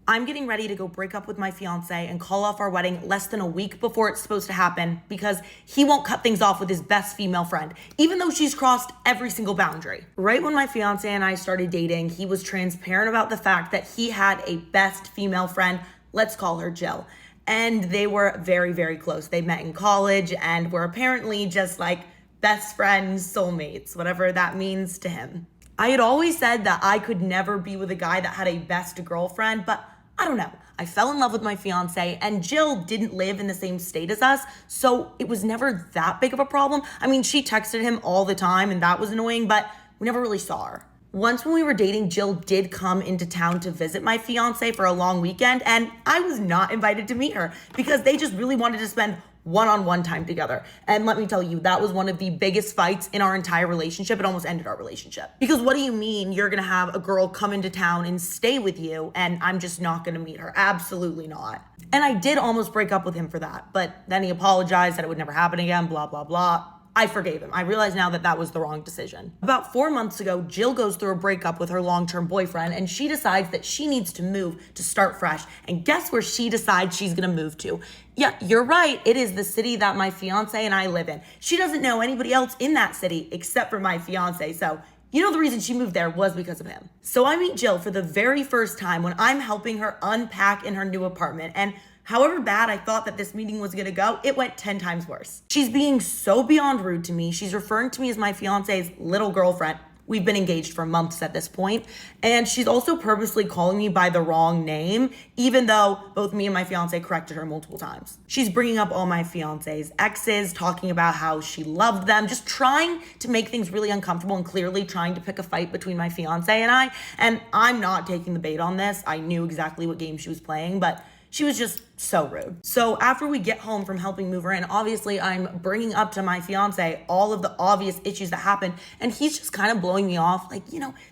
I'm getting ready to go break up with my fiance and call off our wedding less than a week before it's supposed to happen because he won't cut things off with his best female friend, even though she's crossed every single boundary. Right when my fiance and I started dating, he was transparent about the fact that he had a best female friend, let's call her Jill. And they were very, very close. They met in college and were apparently just like best friends, soulmates, whatever that means to him. I had always said that I could never be with a guy that had a best girlfriend, but I don't know. I fell in love with my fiance and Jill didn't live in the same state as us, so it was never that big of a problem. I mean, she texted him all the time and that was annoying, but we never really saw her. Once when we were dating, Jill did come into town to visit my fiance for a long weekend, and I was not invited to meet her because they just really wanted to spend one-on-one time together. And let me tell you, that was one of the biggest fights in our entire relationship. It almost ended our relationship. Because what do you mean you're gonna have a girl come into town and stay with you and I'm just not gonna meet her? Absolutely not. And I did almost break up with him for that, but then he apologized, said it would never happen again, blah, blah, blah. I forgave him. I realize now that that was the wrong decision. About 4 months ago, Jill goes through a breakup with her long-term boyfriend and she decides that she needs to move to start fresh. And guess where she decides she's gonna move to? Yeah, you're right. It is the city that my fiance and I live in. She doesn't know anybody else in that city except for my fiance. So you know the reason she moved there was because of him. So I meet Jill for the very first time when I'm helping her unpack in her new apartment. And however bad I thought that this meeting was gonna go, it went 10 times worse. She's being so beyond rude to me. She's referring to me as my fiance's little girlfriend. We've been engaged for months at this point. And she's also purposely calling me by the wrong name, even though both me and my fiance corrected her multiple times. She's bringing up all my fiance's exes, talking about how she loved them, just trying to make things really uncomfortable and clearly trying to pick a fight between my fiance and I. And I'm not taking the bait on this. I knew exactly what game she was playing, but she was just so rude. So after we get home from helping move her in, obviously I'm bringing up to my fiance all of the obvious issues that happened, and he's just kind of blowing me off. Like,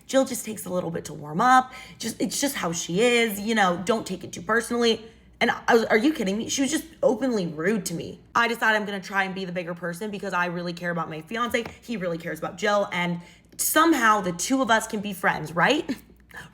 Jill just takes a little bit to warm up. It's just how she is, don't take it too personally. And are you kidding me? She was just openly rude to me. I decided I'm gonna try and be the bigger person because I really care about my fiance. He really cares about Jill, and somehow the two of us can be friends, right?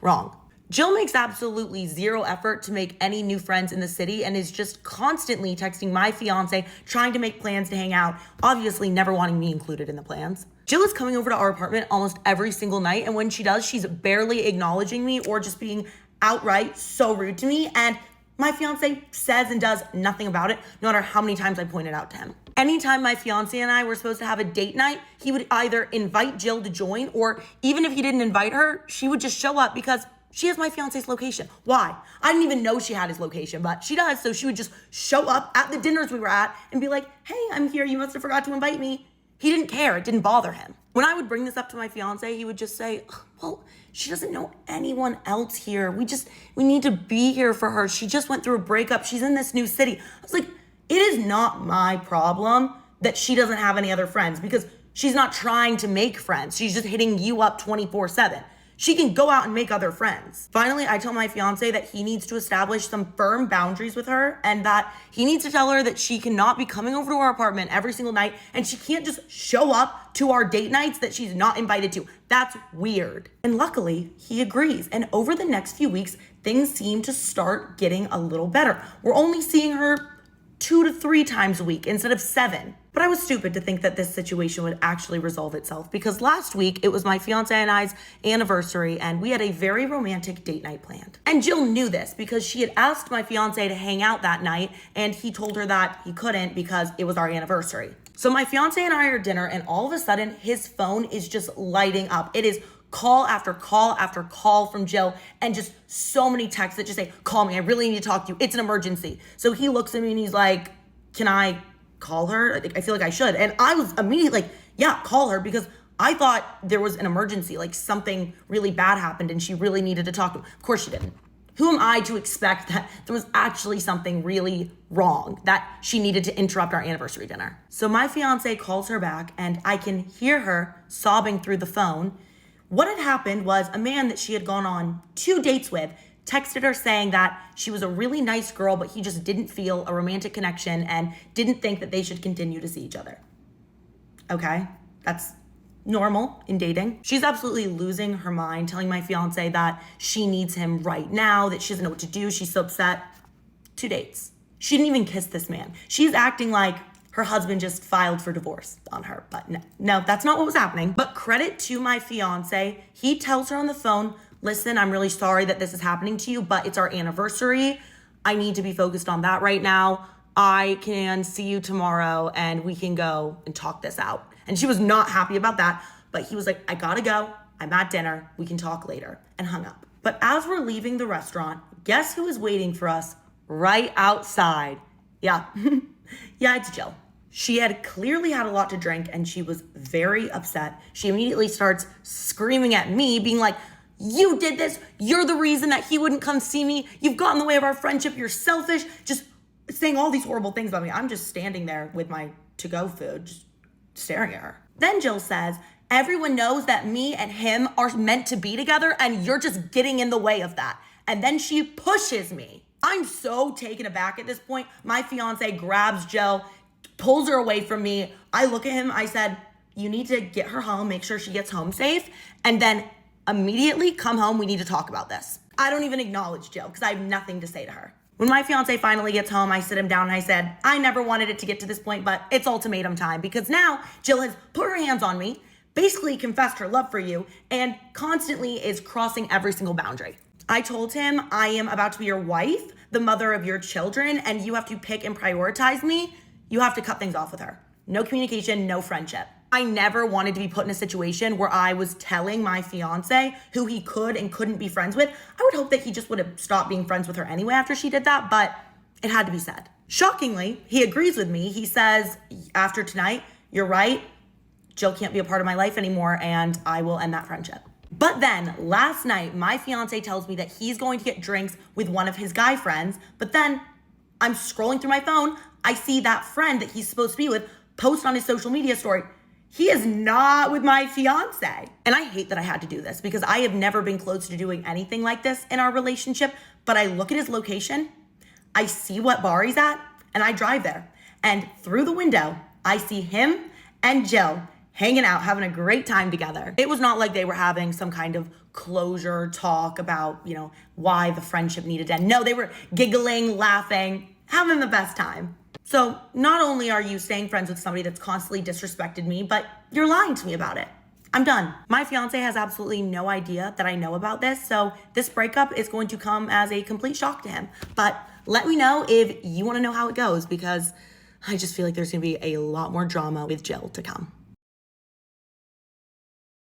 Wrong. Jill makes absolutely zero effort to make any new friends in the city and is just constantly texting my fiance, trying to make plans to hang out, obviously never wanting me included in the plans. Jill is coming over to our apartment almost every single night, and when she does, she's barely acknowledging me or just being outright so rude to me, and my fiance says and does nothing about it, no matter how many times I point it out to him. Anytime my fiance and I were supposed to have a date night, he would either invite Jill to join, or even if he didn't invite her, she would just show up because she has my fiance's location. Why? I didn't even know she had his location, but she does. So she would just show up at the dinners we were at and be like, hey, I'm here. You must have forgot to invite me. He didn't care. It didn't bother him. When I would bring this up to my fiance, he would just say, well, she doesn't know anyone else here. We need to be here for her. She just went through a breakup. She's in this new city. I was like, it is not my problem that she doesn't have any other friends because she's not trying to make friends. She's just hitting you up 24/7. She can go out and make other friends. Finally, I tell my fiance that he needs to establish some firm boundaries with her and that he needs to tell her that she cannot be coming over to our apartment every single night and she can't just show up to our date nights that she's not invited to. That's weird. And luckily, he agrees. And over the next few weeks, things seem to start getting a little better. We're only seeing her 2 to 3 times a week instead of 7. But I was stupid to think that this situation would actually resolve itself because last week it was my fiance and I's anniversary and we had a very romantic date night planned. And Jill knew this because she had asked my fiance to hang out that night and he told her that he couldn't because it was our anniversary. So my fiance and I are at dinner and all of a sudden his phone is just lighting up. It is call after call after call from Jill and just so many texts that just say, call me, I really need to talk to you. It's an emergency. So he looks at me and he's like, can I call her? I feel like I should. And I was immediately like, yeah, call her because I thought there was an emergency, like something really bad happened and she really needed to talk to him. Of course she didn't. Who am I to expect that there was actually something really wrong, that she needed to interrupt our anniversary dinner? So my fiance calls her back and I can hear her sobbing through the phone. What had happened was a man that she had gone on 2 dates with texted her saying that she was a really nice girl, but he just didn't feel a romantic connection and didn't think that they should continue to see each other. Okay, that's normal in dating. She's absolutely losing her mind, telling my fiance that she needs him right now, that she doesn't know what to do. She's so upset. 2 dates. She didn't even kiss this man. She's acting like her husband just filed for divorce on her, but no, that's not what was happening. But credit to my fiance. He tells her on the phone, listen, I'm really sorry that this is happening to you, but it's our anniversary. I need to be focused on that right now. I can see you tomorrow and we can go and talk this out. And she was not happy about that, but he was like, I gotta go. I'm at dinner. We can talk later, and hung up. But as we're leaving the restaurant, guess who is waiting for us right outside? Yeah, yeah, it's Jill. She had clearly had a lot to drink and she was very upset. She immediately starts screaming at me, being like, you did this. You're the reason that he wouldn't come see me. You've gotten in the way of our friendship. You're selfish. Just saying all these horrible things about me. I'm just standing there with my to-go food, just staring at her. Then Jill says, everyone knows that me and him are meant to be together and you're just getting in the way of that. And then she pushes me. I'm so taken aback at this point. My fiance grabs Jill, pulls her away from me. I look at him. I said, you need to get her home, make sure she gets home safe, and then immediately come home. We need to talk about this. I don't even acknowledge Jill because I have nothing to say to her. When my fiance finally gets home, I sit him down and I said, I never wanted it to get to this point, but it's ultimatum time because now Jill has put her hands on me, basically confessed her love for you, and constantly is crossing every single boundary. I told him, I am about to be your wife, the mother of your children, and you have to pick and prioritize me. You have to cut things off with her. No communication, no friendship. I never wanted to be put in a situation where I was telling my fiance who he could and couldn't be friends with. I would hope that he just would have stopped being friends with her anyway after she did that, but it had to be said. Shockingly, he agrees with me. He says, after tonight, you're right. Jill can't be a part of my life anymore and I will end that friendship. But then last night, my fiance tells me that he's going to get drinks with one of his guy friends, but then I'm scrolling through my phone. I see that friend that he's supposed to be with post on his social media story. He is not with my fiance. And I hate that I had to do this because I have never been close to doing anything like this in our relationship. But I look at his location, I see what bar he's at, and I drive there. And through the window, I see him and Jill hanging out, having a great time together. It was not like they were having some kind of closure talk about, why the friendship needed to end. No, they were giggling, laughing, having the best time. So not only are you staying friends with somebody that's constantly disrespected me, but you're lying to me about it. I'm done. My fiance has absolutely no idea that I know about this, so this breakup is going to come as a complete shock to him. But let me know if you want to know how it goes because I just feel like there's going to be a lot more drama with Jill to come.